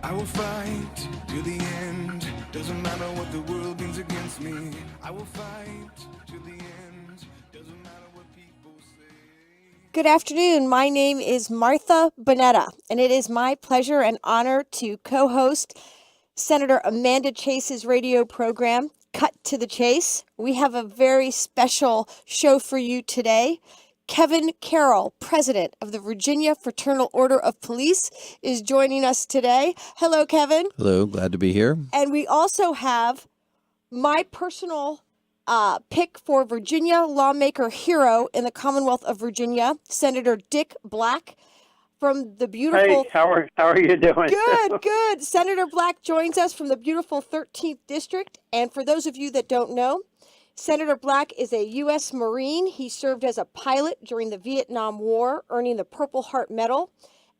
I will fight to the end. Doesn't matter what the world brings against me. I will fight to the end. Doesn't matter what people say. Good afternoon. My name is Martha Boneta, and it is my pleasure and honor to co-host Senator Amanda Chase's radio program, Cut to the Chase. We have a very special show for you today. Kevin Carroll, president of the Virginia Fraternal Order of Police, is joining us today. Hello, Kevin. Hello, glad to be here. And we also have my personal pick for Virginia lawmaker hero in the Commonwealth of Virginia, Senator Dick Black from the beautiful... Hey, how are you doing? Good. Senator Black joins us from the beautiful 13th District. And for those of you that don't know, Senator Black is a U.S. Marine. He served as a pilot during the Vietnam War, earning the Purple Heart Medal.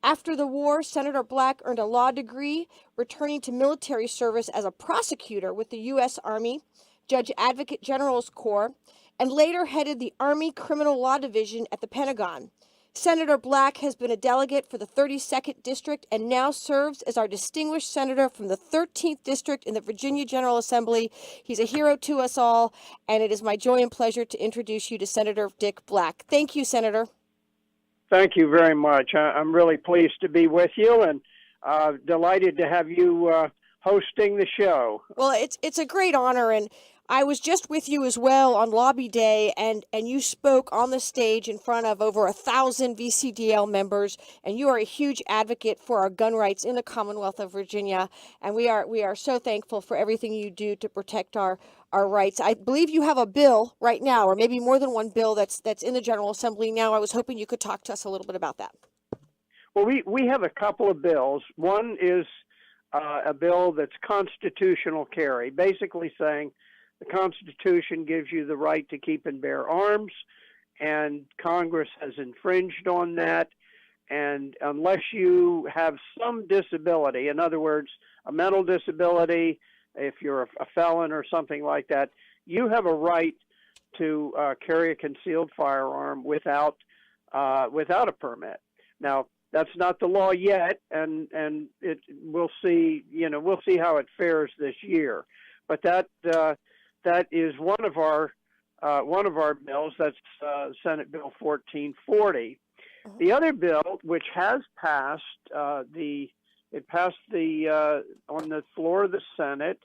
After the war, Senator Black earned a law degree, returning to military service as a prosecutor with the U.S. Army, Judge Advocate General's Corps, and later headed the Army Criminal Law Division at the Pentagon. Senator Black has been a delegate for the 32nd District and now serves as our distinguished senator from the 13th District in the Virginia General Assembly. He's a hero to us all, and it is my joy and pleasure to introduce you to Senator Dick Black. Thank you, Senator. Thank you very much. I'm really pleased to be with you and delighted to have you hosting the show. Well, it's a great honor, and I was just with you as well on Lobby Day, and you spoke on the stage in front of over 1,000 VCDL members, and you are a huge advocate for our gun rights in the Commonwealth of Virginia, and we are so thankful for everything you do to protect our rights. I believe you have a bill right now, or maybe more than one bill that's in the General Assembly now. I was hoping you could talk to us a little bit about that. Well, we have a couple of bills. One is a bill that's constitutional carry, basically saying the Constitution gives you the right to keep and bear arms, and Congress has infringed on that. And unless you have some disability, in other words, a mental disability, if you're a felon or something like that, you have a right to carry a concealed firearm without a permit. Now, that's not the law yet, and we'll see how it fares this year. But that is one of our bills. That's Senate Bill 1440. The other bill, which has passed on the floor of the Senate,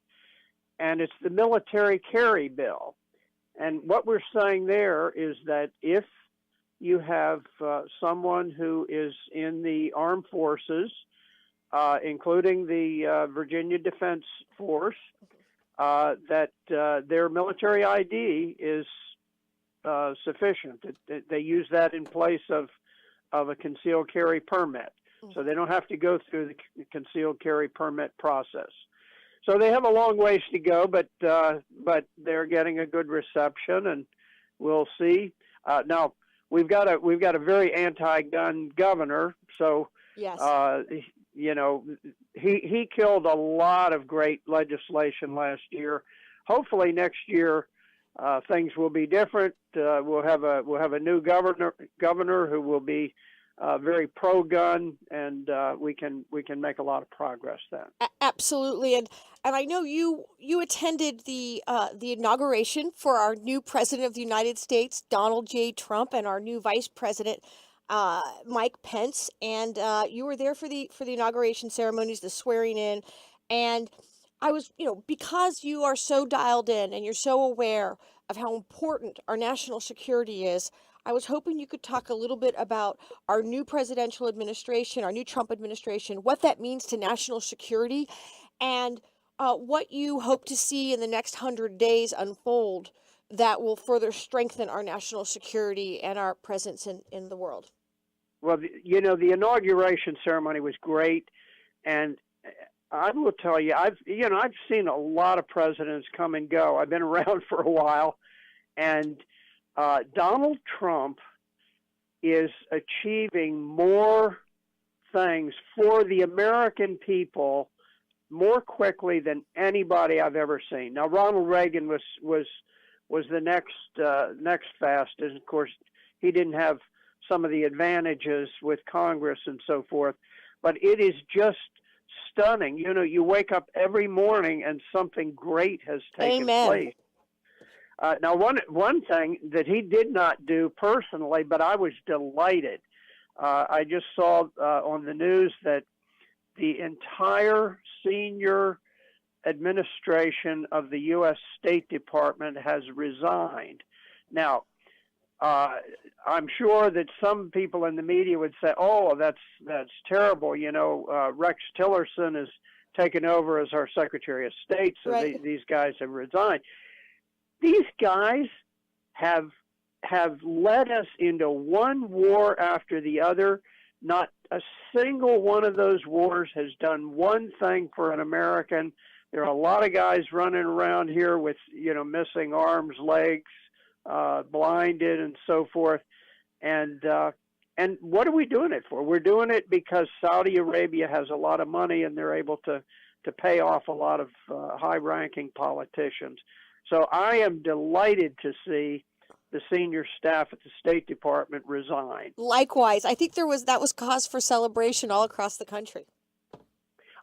and it's the military carry bill. And what we're saying there is that if you have someone who is in the armed forces, including the Virginia Defense Force, that their military ID is sufficient. They use that in place of a concealed carry permit. So they don't have to go through the concealed carry permit process. So they have a long ways to go, but they're getting a good reception, and we'll see. Now we've got a very anti-gun governor, so Yes. He killed a lot of great legislation last year. Hopefully next year things will be different. We'll have a new governor who will be very pro-gun, and we can make a lot of progress then. Absolutely, and I know you attended the inauguration for our new president of the United States, Donald J. Trump, and our new vice president, Mike Pence, and you were there for the inauguration ceremonies, the swearing in, and I was, because you are so dialed in and you're so aware of how important our national security is, I was hoping you could talk a little bit about our new presidential administration, our new Trump administration, what that means to national security, and what you hope to see in the next 100 days unfold that will further strengthen our national security and our presence in the world. Well, the inauguration ceremony was great, and I will tell you, I've seen a lot of presidents come and go. I've been around for a while, and Donald Trump is achieving more things for the American people more quickly than anybody I've ever seen. Now, Ronald Reagan was the next fastest. Of course, he didn't have some of the advantages with Congress and so forth, but it is just stunning. You know, you wake up every morning and something great has taken Amen. place. Now, one thing that he did not do personally, but I was delighted. I just saw on the news that the entire senior administration of the U.S. State Department has resigned. Now, I'm sure that some people in the media would say, "Oh, that's terrible." You know, Rex Tillerson has taken over as our Secretary of State, so Right. these guys have resigned. These guys have led us into one war after the other. Not a single one of those wars has done one thing for an American. There are a lot of guys running around here with, you know, missing arms, legs, blinded, and so forth. And what are we doing it for? We're doing it because Saudi Arabia has a lot of money and they're able to pay off a lot of high-ranking politicians. So I am delighted to see the senior staff at the State Department resign. Likewise, I think that was cause for celebration all across the country.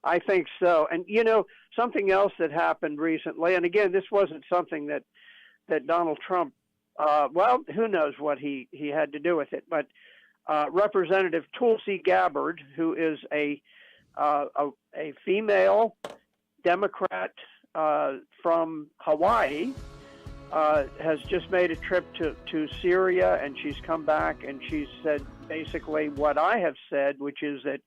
I think so. And, you know, something else that happened recently, and again, this wasn't something that Donald Trump, well, who knows what he had to do with it, but Representative Tulsi Gabbard, who is a female Democrat from Hawaii, has just made a trip to Syria, and she's come back and she's said basically what I have said, which is that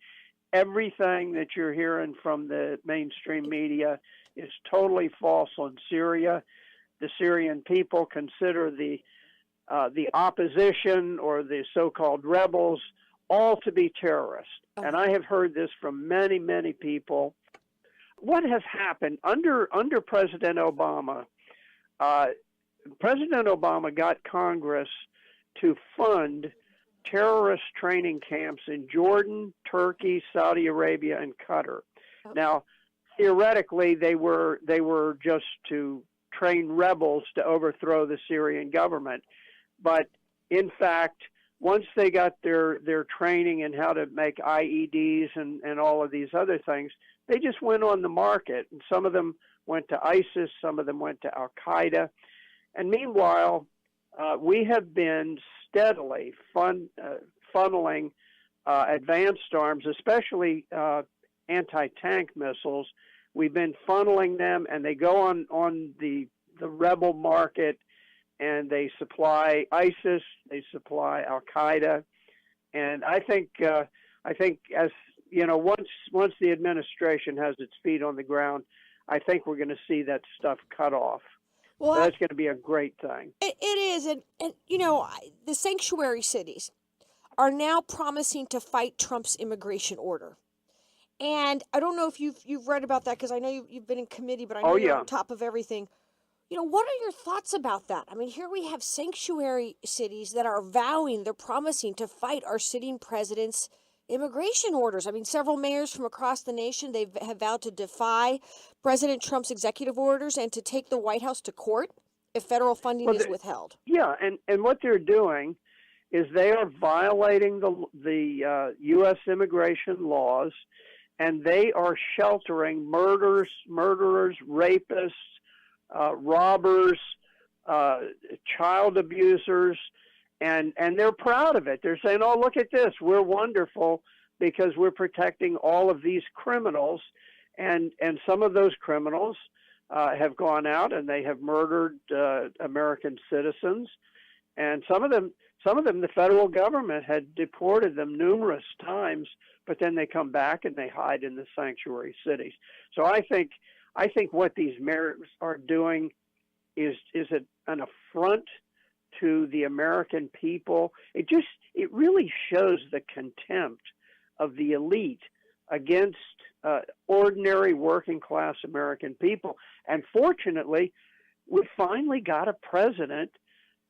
everything that you're hearing from the mainstream media is totally false on Syria. The Syrian people consider the opposition or the so-called rebels all to be terrorists. And I have heard this from many, many people. What has happened under President Obama? President Obama got Congress to fund terrorist training camps in Jordan, Turkey, Saudi Arabia, and Qatar. Now, theoretically, they were just to train rebels to overthrow the Syrian government. But in fact, once they got their training in how to make IEDs and all of these other things, they just went on the market. And some of them went to ISIS, some of them went to Al-Qaeda. And meanwhile, we have been steadily funneling advanced arms, especially anti-tank missiles. We've been funneling them, and they go on the rebel market, and they supply ISIS, they supply Al-Qaeda. And I think as you know, once the administration has its feet on the ground, I think we're going to see that stuff cut off. Well, that's going to be a great thing. It is, and you know, the sanctuary cities are now promising to fight Trump's immigration order. And I don't know if you've read about that, because I know you've been in committee, but I know you're on top of everything. You know, what are your thoughts about that? I mean, here we have sanctuary cities that are they're promising to fight our sitting president's immigration orders. I mean, several mayors from across the nation, they have vowed to defy President Trump's executive orders and to take the White House to court if federal funding is withheld. Yeah, and what they're doing is they are violating the U.S. immigration laws, and they are sheltering murderers, rapists, robbers, child abusers, and they're proud of it. They're saying, "Oh, look at this! We're wonderful because we're protecting all of these criminals," and some of those criminals have gone out and they have murdered American citizens, and some of them the federal government had deported them numerous times, but then they come back and they hide in the sanctuary cities. So I think what these mayors are doing is an affront to the American people. It really shows the contempt of the elite against ordinary working class American people. And fortunately, we finally got a president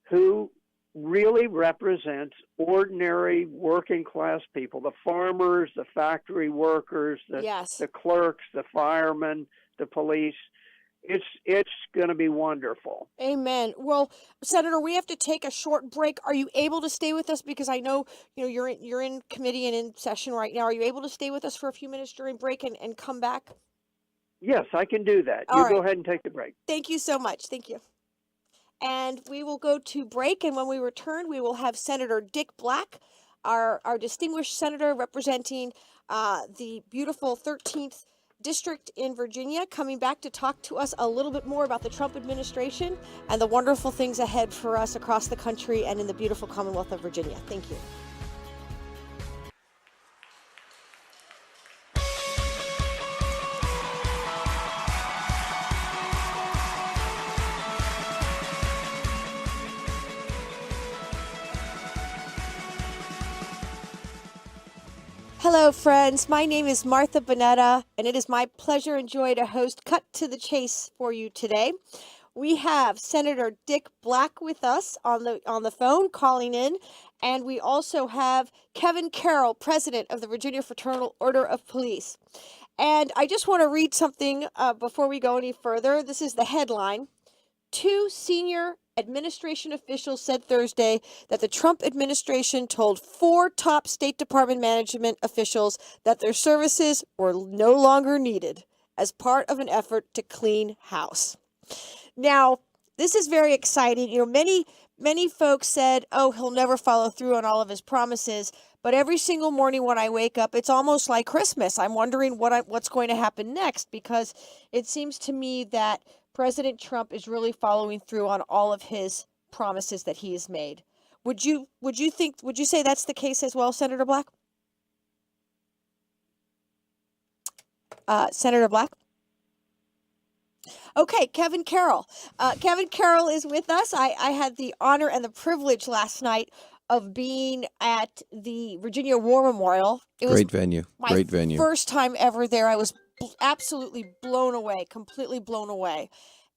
who really represents ordinary working class people, the farmers, the factory workers, the clerks, the firemen, the police. it's going to be wonderful. Amen. Well, Senator, we have to take a short break. Are you able to stay with us? Because I know, you're in committee and in session right now. Are you able to stay with us for a few minutes during break and come back? Yes, I can do that. All You right. go ahead and take the break. Thank you so much. Thank you. And we will go to break, and when we return, we will have Senator Dick Black, our distinguished senator representing the beautiful 13th district in Virginia, coming back to talk to us a little bit more about the Trump administration and the wonderful things ahead for us across the country and in the beautiful Commonwealth of Virginia. Thank you. Hello, friends. My name is Martha Boneta, and it is my pleasure and joy to host Cut to the Chase for you today. We have Senator Dick Black with us on the phone calling in, and we also have Kevin Carroll, president of the Virginia Fraternal Order of Police. And I just want to read something before we go any further. This is the headline. 2 senior administration officials said Thursday that the Trump administration told 4 top State Department management officials that their services were no longer needed as part of an effort to clean house. Now, this is very exciting. Many folks said, "Oh, he'll never follow through on all of his promises." But every single morning when I wake up, it's almost like Christmas. I'm wondering what's going to happen next, because it seems to me that President Trump is really following through on all of his promises that he has made. Would you say that's the case as well, Senator Black? Senator Black? Okay, Kevin Carroll. Kevin Carroll is with us. I had the honor and the privilege last night of being at the Virginia War Memorial. It was Great venue. Great venue. First time ever there. I was absolutely blown away, completely blown away.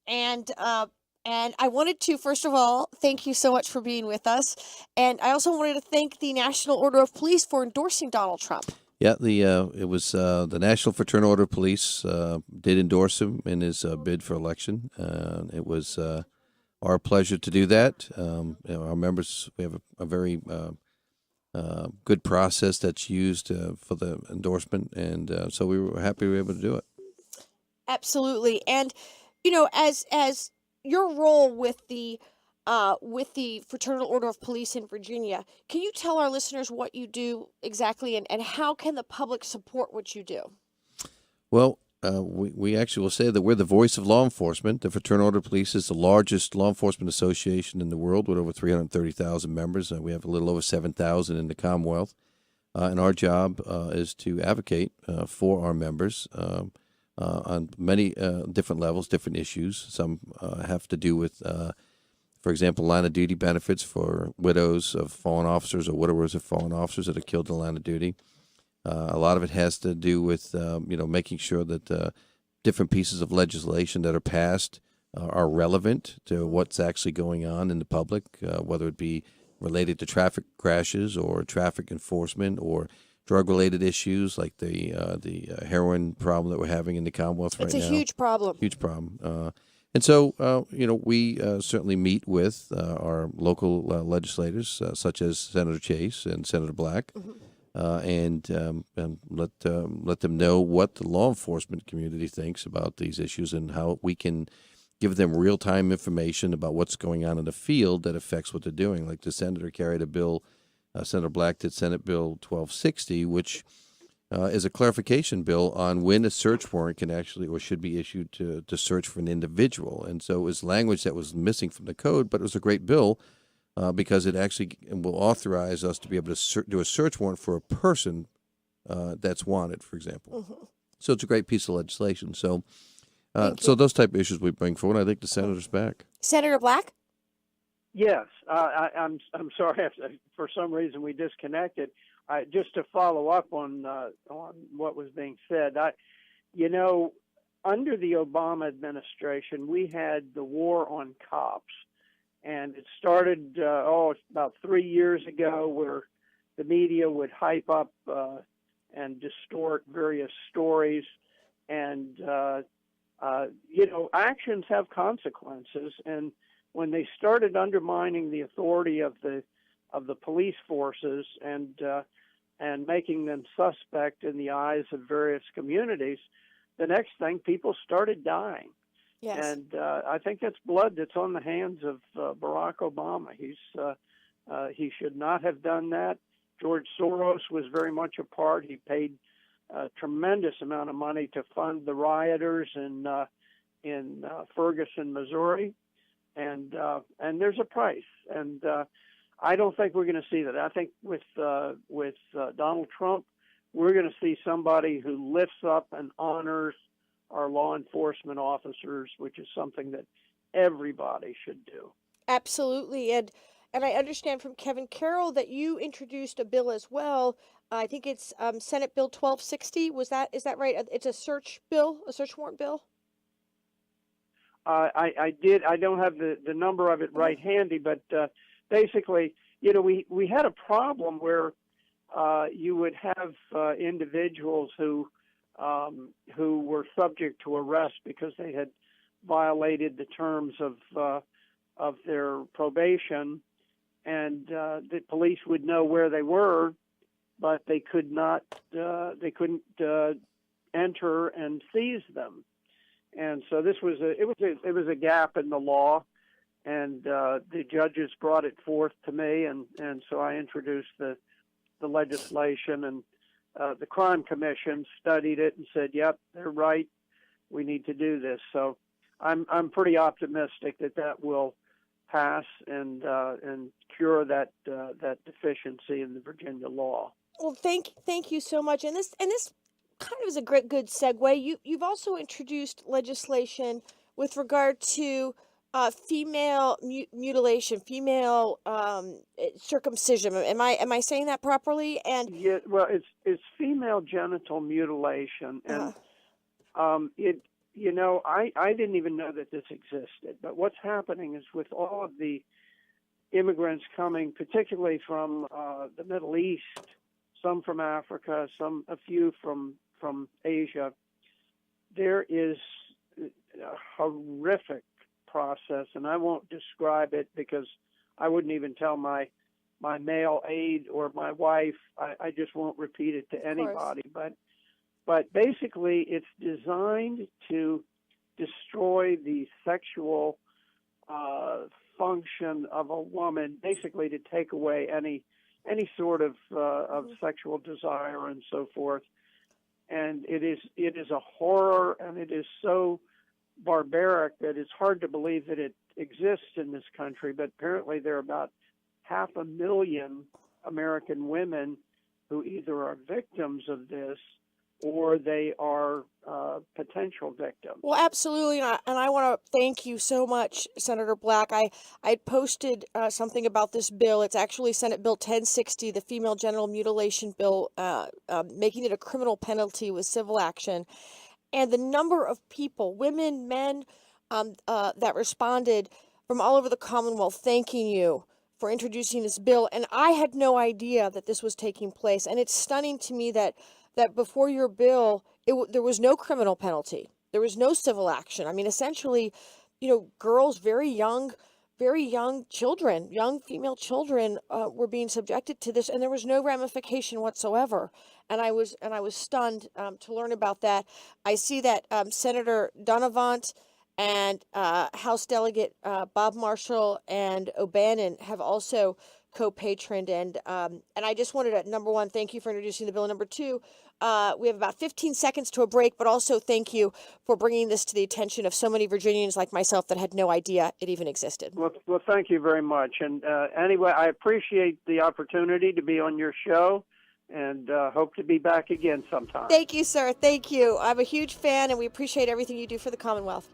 And I wanted to, first of all, thank you so much for being with us. And I also wanted to thank the National Order of Police for endorsing Donald Trump. Yeah, it was the National Fraternal Order of Police did endorse him in his bid for election. It was our pleasure to do that. Our members, we have a very good process that's used for the endorsement, and so we were happy we were able to do it. Absolutely. And as your role with the Fraternal Order of Police in Virginia, can you tell our listeners what you do exactly, and how can the public support what you do? Well, we actually will say that we're the voice of law enforcement. The Fraternal Order of Police is the largest law enforcement association in the world with over 330,000 members. We have a little over 7,000 in the Commonwealth. And our job is to advocate for our members on many different levels, different issues. Some have to do with, for example, line of duty benefits for widows of fallen officers or widowers of fallen officers that are killed in the line of duty. A lot of it has to do with, making sure that different pieces of legislation that are passed are relevant to what's actually going on in the public, whether it be related to traffic crashes or traffic enforcement or drug-related issues like the heroin problem that we're having in the Commonwealth right now. It's a huge problem. Huge problem. And so, we certainly meet with our local legislators, such as Senator Chase and Senator Black, and let them know what the law enforcement community thinks about these issues and how we can give them real-time information about what's going on in the field that affects what they're doing. Like the senator carried a bill, Senator Black did Senate Bill 1260, which is a clarification bill on when a search warrant can actually or should be issued to search for an individual. And so it was language that was missing from the code, but it was a great bill because it actually will authorize us to be able to do a search warrant for a person that's wanted, for example. Mm-hmm. So it's a great piece of legislation. So those type of issues we bring forward. I think the senator's back. Senator Black? Yes, I'm sorry for some reason we disconnected. Just to follow up on what was being said, under the Obama administration, we had the war on cops, and it started about 3 years ago, where the media would hype up and distort various stories, and actions have consequences, and when they started undermining the authority of the police forces and making them suspect in the eyes of various communities, the next thing, people started dying. Yes. And I think that's blood that's on the hands of Barack Obama. He should not have done that. George Soros was very much a part. He paid a tremendous amount of money to fund the rioters in Ferguson, Missouri, and there's a price. And I don't think we're going to see that. I think with Donald Trump, we're going to see somebody who lifts up and honors our law enforcement officers, which is something that everybody should do. Absolutely. And I understand from Kevin Carroll that you introduced a bill as well. I think it's Senate Bill 1260. Is that right? It's a search bill, a search warrant bill? I did. I don't have the number of it right handy, but basically, we had a problem where you would have individuals who were subject to arrest because they had violated the terms of their probation, and the police would know where they were, but they couldn't enter and seize them. And so this was a gap in the law, and the judges brought it forth to me, and so I introduced the legislation, and the Crime Commission studied it and said, "Yep, they're right. We need to do this." So I'm pretty optimistic that will pass and cure that deficiency in the Virginia law. Well, thank you so much. And this kind of is a good segue. You've also introduced legislation with regard to female mutilation, female circumcision. Am I saying that properly? And yeah, well, it's female genital mutilation, and I didn't even know that this existed. But what's happening is with all of the immigrants coming, particularly from the Middle East, some from Africa, a few from Asia, there is a horrific process, and I won't describe it because I wouldn't even tell my male aide or my wife. I just won't repeat it to anybody. But basically, it's designed to destroy the sexual function of a woman, basically to take away any sort of sexual desire and so forth. And it is a horror, and it is so barbaric that it's hard to believe that it exists in this country. But apparently there are about 500,000 American women who either are victims of this or they are potential victims. well, absolutely, and I want to thank you so much, Senator Black. I posted something about this bill. It's actually Senate Bill 1060, the female genital mutilation bill, making it a criminal penalty with civil action. And the number of people, women, men, that responded from all over the Commonwealth thanking you for introducing this bill. And I had no idea that this was taking place. And it's stunning to me that before your bill, there was no criminal penalty. There was no civil action. I mean, essentially, girls, very young children, young female children, were being subjected to this, and there was no ramification whatsoever. And I was stunned to learn about that. I see that Senator Donovan and House Delegate Bob Marshall and O'Bannon have also co-patroned, and I just wanted to, number one, thank you for introducing the bill. Number two, we have about 15 seconds to a break, but also thank you for bringing this to the attention of so many Virginians like myself that had no idea it even existed. Well, thank you very much. And anyway, I appreciate the opportunity to be on your show, and hope to be back again sometime. Thank you, sir. Thank you. I'm a huge fan, and we appreciate everything you do for the Commonwealth.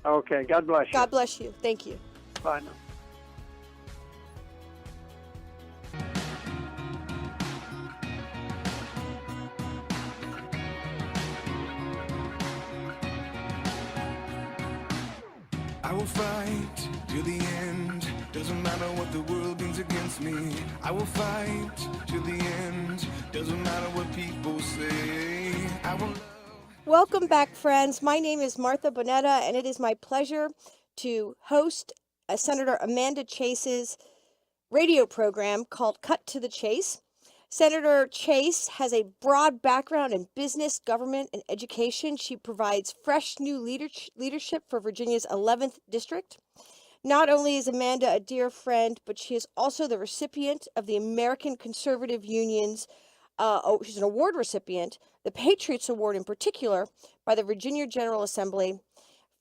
Okay. God bless you. God bless you. Thank you. Bye now. I will fight till the end. Doesn't matter what the world brings against me. I will fight till the end. Doesn't matter what people say. I will love Welcome back, friends. My name is Martha Boneta, and it is my pleasure to host Senator Amanda Chase's radio program called Cut to the Chase. Senator Chase has a broad background in business, government, and education. She provides fresh new leadership for Virginia's 11th District. Not only is Amanda a dear friend, but she is also the recipient of the American Conservative Union's she's an award recipient, the Patriots Award in particular, by the Virginia General Assembly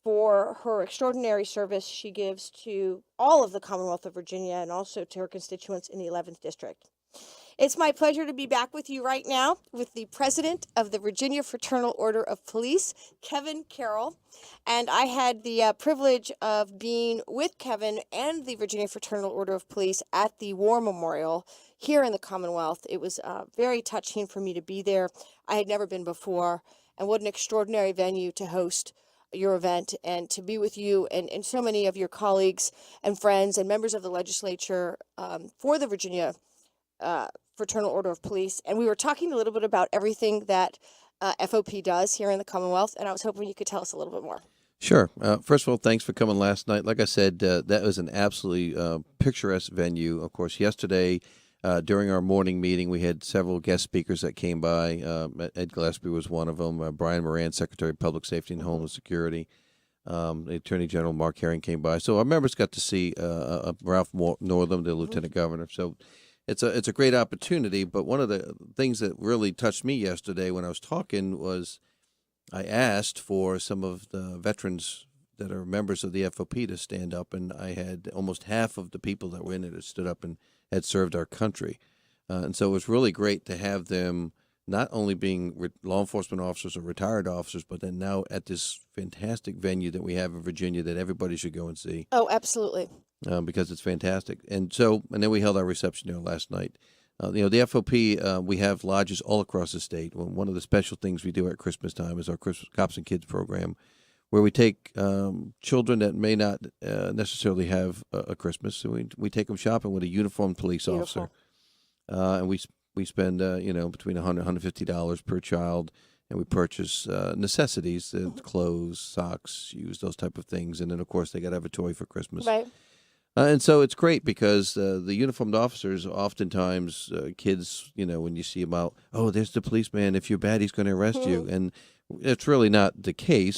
for her extraordinary service she gives to all of the Commonwealth of Virginia and also to her constituents in the 11th District. It's my pleasure to be back with you right now with the president of the Virginia Fraternal Order of Police, Kevin Carroll. And I had the privilege of being with Kevin and the Virginia Fraternal Order of Police at the War Memorial here in the Commonwealth. It was very touching for me to be there. I had never been before. And what an extraordinary venue to host your event and to be with you and so many of your colleagues and friends and members of the legislature for the Virginia Fraternal Order of Police. And we were talking a little bit about everything that FOP does here in the Commonwealth, and I was hoping you could tell us a little bit more. Sure. First of all, thanks for coming last night. Like I said, that was an absolutely picturesque venue. Of course, yesterday during our morning meeting, we had several guest speakers that came by. Ed Gillespie was one of them. Brian Moran, Secretary of Public Safety and Homeland Security. The Attorney General Mark Herring came by. So our members got to see Ralph Northam, the Lieutenant Governor. So it's a great opportunity. But one of the things that really touched me yesterday when I was talking was I asked for some of the veterans that are members of the FOP to stand up, and I had almost half of the people that were in it that stood up and had served our country. And so it was really great to have them not only being law enforcement officers or retired officers, but then now at this fantastic venue that we have in Virginia that everybody should go and see. Oh, absolutely. Because it's fantastic. And then we held our reception there last night. The FOP, we have lodges all across the state. One of the special things we do at Christmas time is our Christmas Cops and Kids program, where we take children that may not necessarily have a Christmas. So we take them shopping with a uniformed police officer. And we spend, between $100 and $150 per child, and we purchase necessities, clothes, socks, shoes, those type of things. And then, of course, they got to have a toy for Christmas. Right. And so it's great because the uniformed officers, oftentimes kids, when you see them out, oh, there's the policeman. If you're bad, he's going to arrest you. And it's really not the case.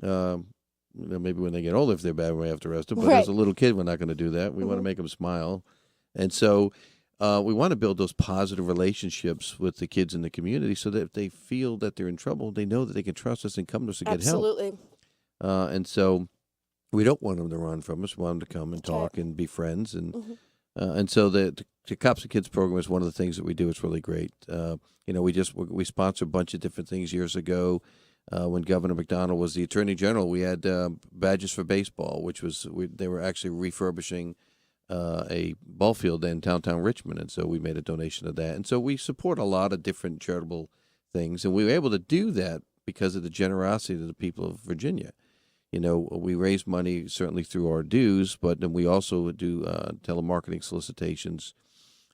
No. Maybe when they get older, if they're bad, we have to arrest them. But as a little kid, we're not going to do that. We want to make them smile. And so we want to build those positive relationships with the kids in the community so that if they feel that they're in trouble, they know that they can trust us and come to us to get help. Absolutely. And so we don't want them to run from us. We want them to come and talk and be friends. And so the Cops and Kids program is one of the things that we do. It's really great. We sponsored a bunch of different things years ago. When Governor McDonald was the Attorney General, we had badges for baseball, which was they were actually refurbishing a ball field in downtown Richmond, and so we made a donation to that. And so we support a lot of different charitable things, and we were able to do that because of the generosity of the people of Virginia. We raise money certainly through our dues, but then we also do telemarketing solicitations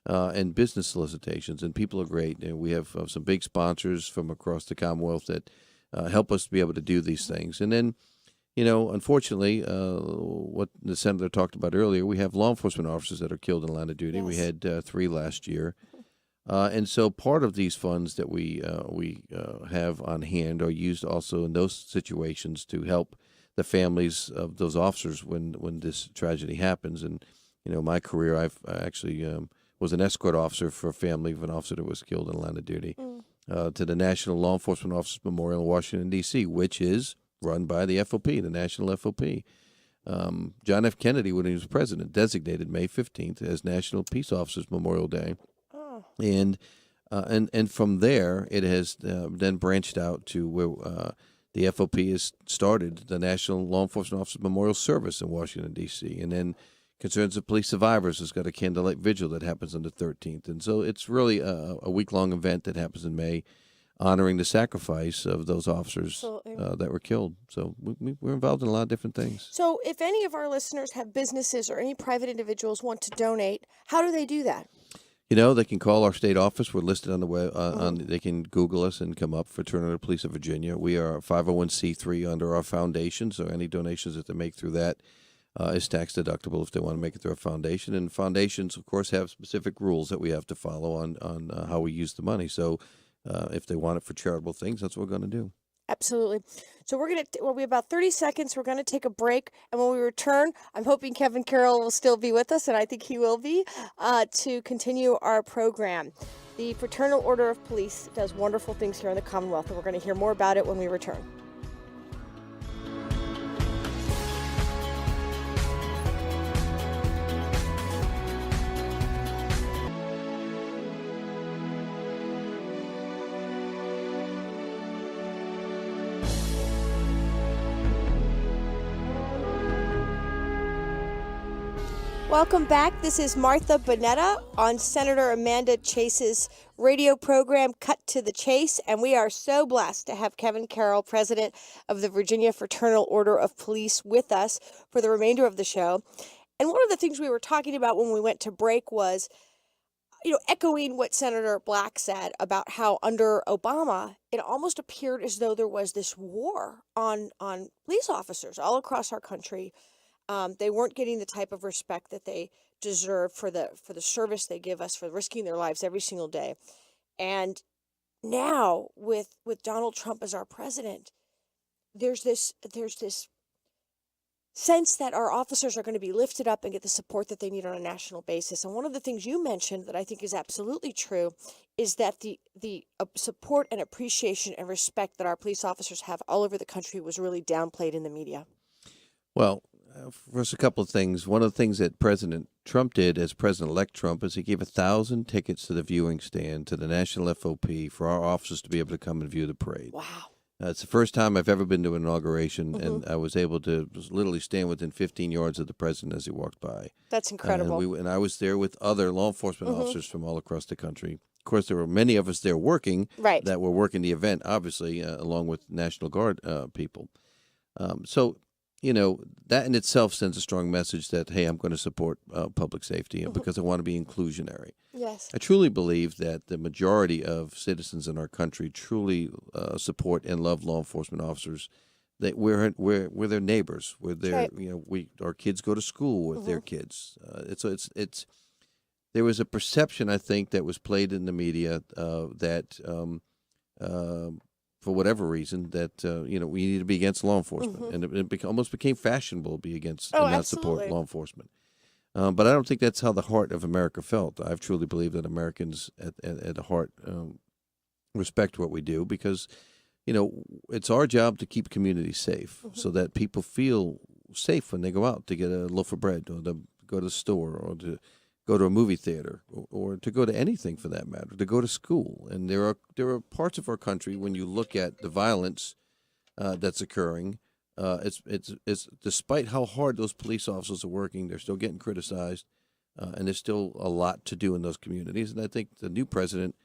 and business solicitations, and people are great. And we have some big sponsors from across the Commonwealth that help us to be able to do these things. And then, unfortunately, what the senator talked about earlier, we have law enforcement officers that are killed in line of duty. Yes. We had 3 last year. And so part of these funds that we have on hand are used also in those situations to help the families of those officers when this tragedy happens. And, my career, I actually was an escort officer for a family of an officer that was killed in line of duty to the National Law Enforcement Officers Memorial in Washington, D.C., which is run by the FOP, the National FOP. John F. Kennedy, when he was president, designated May 15th as National Peace Officers Memorial Day. Oh. And from there, it has then branched out to where the FOP has started the National Law Enforcement Officers Memorial Service in Washington, D.C., and then Concerns of Police Survivors has got a candlelight vigil that happens on the 13th. And so it's really a week-long event that happens in May, honoring the sacrifice of those officers that were killed. So we're involved in a lot of different things. So if any of our listeners have businesses or any private individuals want to donate, how do they do that? They can call our state office. We're listed on the web. They can Google us and come up. Fraternal Police of Virginia. We are a 501c3 under our foundation, so any donations that they make through that is tax deductible if they want to make it through our foundation. And foundations, of course, have specific rules that we have to follow on how we use the money. So if they want it for charitable things, that's what we're going to do. Absolutely. So we have about 30 seconds. We're going to take a break. And when we return, I'm hoping Kevin Carroll will still be with us, and I think he will be, to continue our program. The Fraternal Order of Police does wonderful things here in the Commonwealth, and we're going to hear more about it when we return. Welcome back. This is Martha Boneta on Senator Amanda Chase's radio program, Cut to the Chase, and we are so blessed to have Kevin Carroll, president of the Virginia Fraternal Order of Police, with us for the remainder of the show. And one of the things we were talking about when we went to break was, echoing what Senator Black said about how under Obama, it almost appeared as though there was this war on police officers all across our country. They weren't getting the type of respect that they deserve for the service they give us, for risking their lives every single day. And now with Donald Trump as our president, there's this sense that our officers are going to be lifted up and get the support that they need on a national basis. And one of the things you mentioned that I think is absolutely true is that the support and appreciation and respect that our police officers have all over the country was really downplayed in the media. Well, first, a couple of things. One of the things that President Trump did as President-elect Trump is he gave 1,000 tickets to the viewing stand, to the National FOP, for our officers to be able to come and view the parade. Wow. It's the first time I've ever been to an inauguration, and I was able to literally stand within 15 yards of the president as he walked by. That's incredible. And I was there with other law enforcement officers from all across the country. Of course, there were many of us there working that were working the event, obviously, along with National Guard people. So that in itself sends a strong message that, hey, I'm going to support public safety because I want to be inclusionary. Yes. I truly believe that the majority of citizens in our country truly support and love law enforcement officers. That we're their neighbors. We're their, our kids go to school with their kids. It's there was a perception, I think, that was played in the media that. For whatever reason, that we need to be against law enforcement, and it almost became fashionable to be against and not support law enforcement. But I don't think that's how the heart of America felt. I truly believe that Americans at the heart respect what we do because, it's our job to keep communities safe so that people feel safe when they go out to get a loaf of bread or to go to the store or to go to a movie theater or to go to anything for that matter, to go to school. And there are parts of our country when you look at the violence that's occurring, it's despite how hard those police officers are working, they're still getting criticized, and there's still a lot to do in those communities. And I think the new president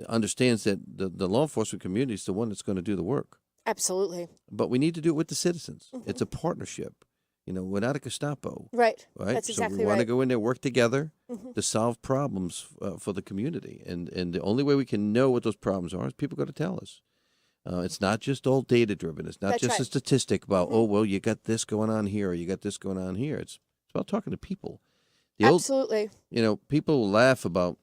understands that the law enforcement community is the one that's going to do the work. Absolutely. But we need to do it with the citizens. It's a partnership. We're not a Gestapo. Right. Right. That's exactly so we want to right. go in there, work together to solve problems for the community. And the only way we can know what those problems are is people got to tell us. It's not just all data driven. It's not That's just right. a statistic about, oh, well, you got this going on here or you got this going on here. It's about talking to people. Absolutely. People laugh about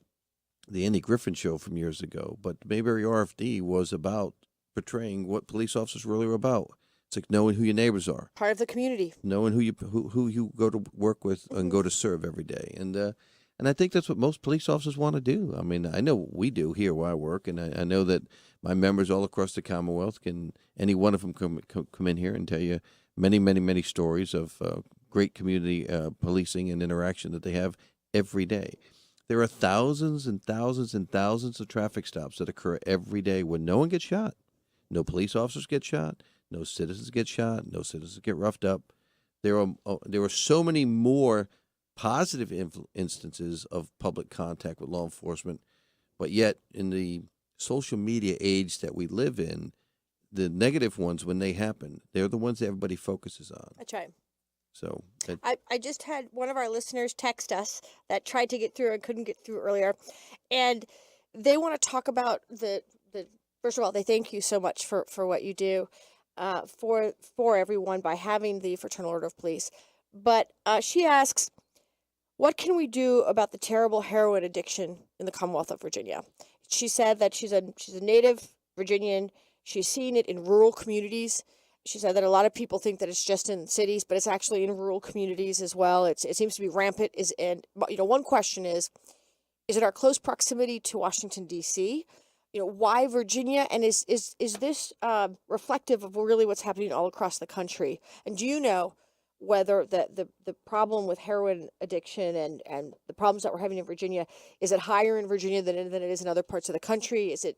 the Andy Griffin show from years ago, but Mayberry RFD was about portraying what police officers really are about. It's like knowing who your neighbors are, Part of the community. knowing who you go to work with and go to serve every day, and I think that's what most police officers want to do. I mean, I know we do here where I work, and I know that my members all across the Commonwealth any one of them come in here and tell you many, many, many stories of great community policing and interaction that they have every day. There are thousands and thousands and thousands of traffic stops that occur every day where no one gets shot. No police officers get shot. No citizens get shot. No citizens get roughed up. There are so many more positive instances of public contact with law enforcement, but yet in the social media age that we live in, the negative ones, when they happen, they're the ones that everybody focuses on. That's right. So I just had one of our listeners text us that tried to get through and couldn't get through earlier, and they want to talk about the first of all, they thank you so much for what you do for everyone by having the Fraternal Order of Police. But she asks, what can we do about the terrible heroin addiction in the Commonwealth of Virginia? She said that she's a native Virginian. She's seen it in rural communities. She said that a lot of people think that it's just in cities, but it's actually in rural communities as well. It seems to be rampant. One question is it our close proximity to Washington, D.C.? Why Virginia? And is this reflective of really what's happening all across the country? And do you know whether the problem with heroin addiction and the problems that we're having in Virginia, is it higher in Virginia than it is in other parts of the country? Is it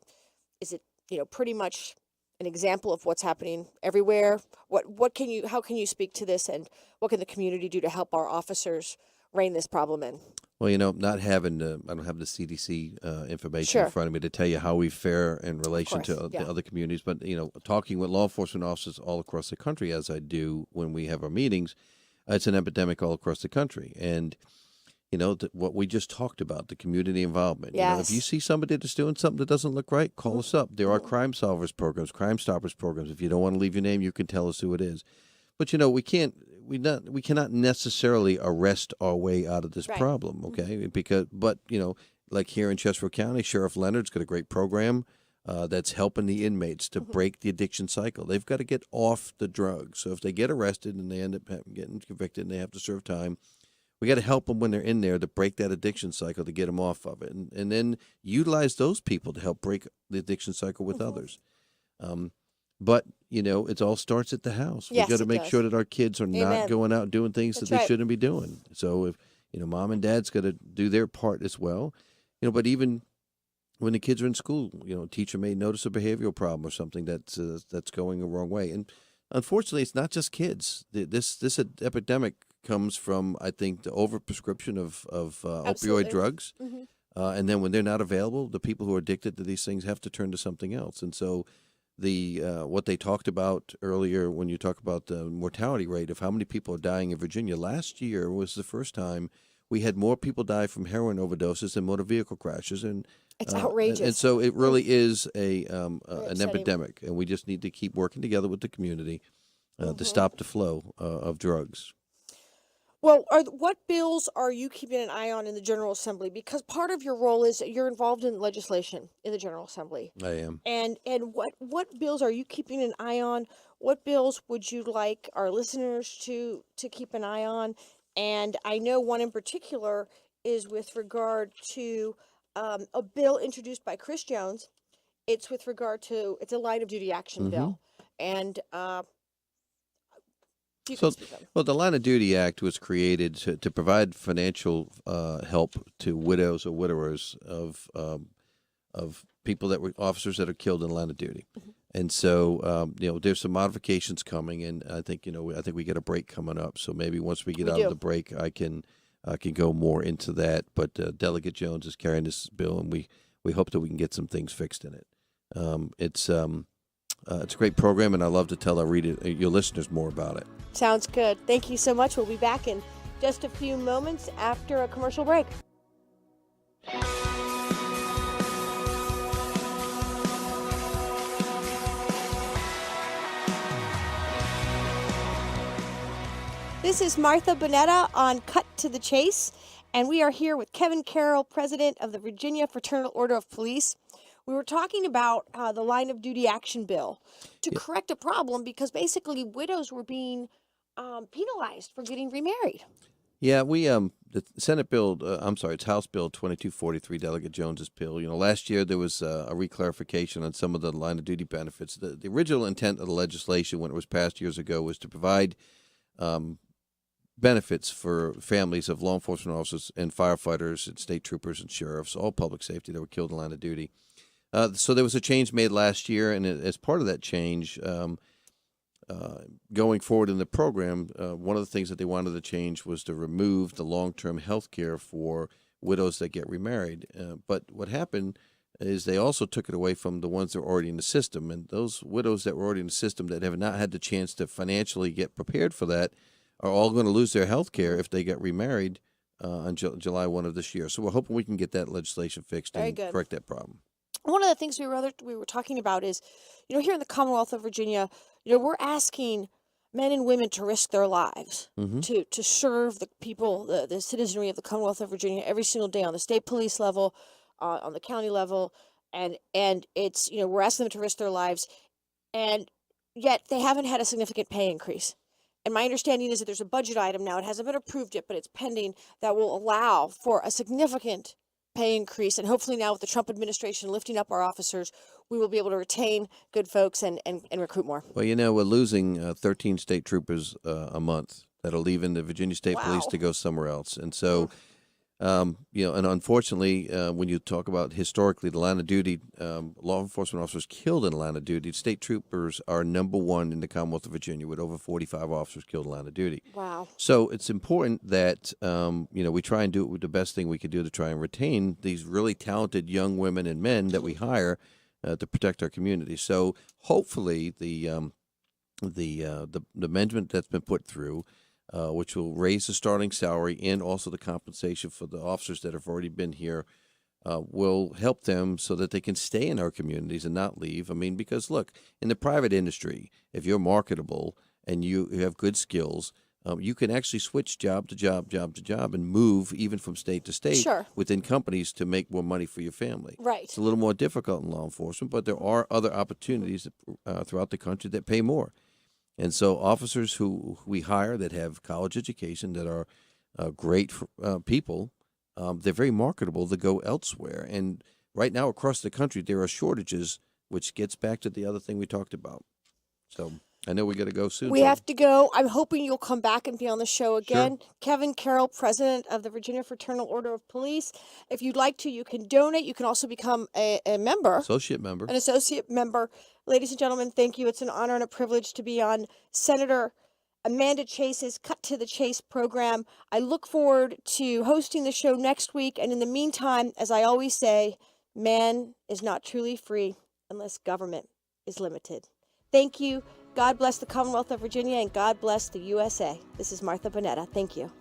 pretty much an example of what's happening everywhere? How can you speak to this, and what can the community do to help our officers rein this problem in? Well, not having I don't have the CDC information Sure. in front of me to tell you how we fare in relation course, to yeah. the other communities, but talking with law enforcement officers all across the country, as I do when we have our meetings, it's an epidemic all across the country, and what we just talked about, the community involvement. Yes. If you see somebody that's doing something that doesn't look right, call us up. There are Crime Solvers programs, Crime Stoppers programs. If you don't want to leave your name, you can tell us who it is. But we cannot necessarily arrest our way out of this Right. problem, okay? But like here in Chesterfield County, Sheriff Leonard's got a great program that's helping the inmates to break the addiction cycle. They've got to get off the drugs. So if they get arrested and they end up getting convicted and they have to serve time, we got to help them when they're in there to break that addiction cycle, to get them off of it, and then utilize those people to help break the addiction cycle with others. But it all starts at the house. Yes, We got to it make does. sure that our kids are Amen. not going out doing things That's that they right. shouldn't be doing. So if mom and dad's got to do their part as well. But even when the kids are in school, teacher may notice a behavioral problem or something that's going the wrong way. And unfortunately, it's not just kids. This epidemic comes from, I think, the overprescription of Absolutely. opioid drugs. Mhm. And then when they're not available, the people who are addicted to these things have to turn to something else. And so what they talked about earlier when you talk about the mortality rate of how many people are dying in Virginia, last year was the first time we had more people die from heroin overdoses than motor vehicle crashes. And It's outrageous. And so it really is an upsetting. epidemic, and we just need to keep working together with the community to stop the flow of drugs. Well, what bills are you keeping an eye on in the General Assembly? Because part of your role is you're involved in legislation in the General Assembly. I am. And what bills are you keeping an eye on? What bills would you like our listeners to keep an eye on? And I know one in particular is with regard to a bill introduced by Chris Jones. It's with regard to it's a line of duty action bill, and you can speak on it. Well, the Line of Duty Act was created to provide financial help to widows or widowers of people that were officers that are killed in the line of duty. And so, there's some modifications coming, and I think we get a break coming up. So maybe once we get out of the break, I can go more into that. But Delegate Jones is carrying this bill, and we hope that we can get some things fixed in it. It's a great program, and I love to tell your listeners more about it. Sounds good. Thank you so much. We'll be back in just a few moments after a commercial break. This is Martha Boneta on Cut to the Chase, and we are here with Kevin Carroll, President of the Virginia Fraternal Order of Police. We were talking about the line of duty action bill to correct a problem because basically widows were being penalized for getting remarried. Yeah, the Senate bill, it's House Bill 2243, Delegate Jones's bill. Last year there was a reclarification on some of the line of duty benefits. The original intent of the legislation when it was passed years ago was to provide benefits for families of law enforcement officers and firefighters and state troopers and sheriffs, all public safety that were killed in the line of duty. So there was a change made last year, and as part of that change, going forward in the program, one of the things that they wanted to change was to remove the long-term health care for widows that get remarried. But what happened is they also took it away from the ones that were already in the system, and those widows that were already in the system that have not had the chance to financially get prepared for that are all going to lose their health care if they get remarried on July 1 of this year. So we're hoping we can get that legislation fixed Very and good. correct that problem. One of the things we were talking about is, here in the Commonwealth of Virginia, we're asking men and women to risk their lives to serve the people, the citizenry of the Commonwealth of Virginia every single day on the state police level, on the county level, and it's we're asking them to risk their lives, and yet they haven't had a significant pay increase. And my understanding is that there's a budget item now. It hasn't been approved yet, but it's pending that will allow for a significant pay increase. And hopefully now with the Trump administration lifting up our officers, we will be able to retain good folks and recruit more. Well, we're losing 13 state troopers a month that are leaving the Virginia State Police to go somewhere else. And so, and unfortunately, when you talk about historically the line of duty, law enforcement officers killed in the line of duty, state troopers are number one in the Commonwealth of Virginia with over 45 officers killed in the line of duty. Wow. So it's important that, we try and do it with the best thing we can do to try and retain these really talented young women and men that we hire to protect our community. So hopefully the amendment that's been put through, which will raise the starting salary and also the compensation for the officers that have already been here, will help them so that they can stay in our communities and not leave. I mean, because look, in the private industry, if you're marketable and you have good skills, you can actually switch job to job and move even from state to state within companies to make more money for your family. Right. It's a little more difficult in law enforcement, but there are other opportunities throughout the country that pay more. And so officers who we hire that have college education, that are great people, they're very marketable to go elsewhere. And right now across the country, there are shortages, which gets back to the other thing we talked about. So I know we got to go soon. We have to go. I'm hoping you'll come back and be on the show again. Sure. Kevin Carroll, president of the Virginia Fraternal Order of Police. If you'd like to, you can donate. You can also become a member. Associate member. An associate member. Ladies and gentlemen, thank you. It's an honor and a privilege to be on Senator Amanda Chase's Cut to the Chase program. I look forward to hosting the show next week. And in the meantime, as I always say, man is not truly free unless government is limited. Thank you. God bless the Commonwealth of Virginia, and God bless the USA. This is Martha Boneta. Thank you.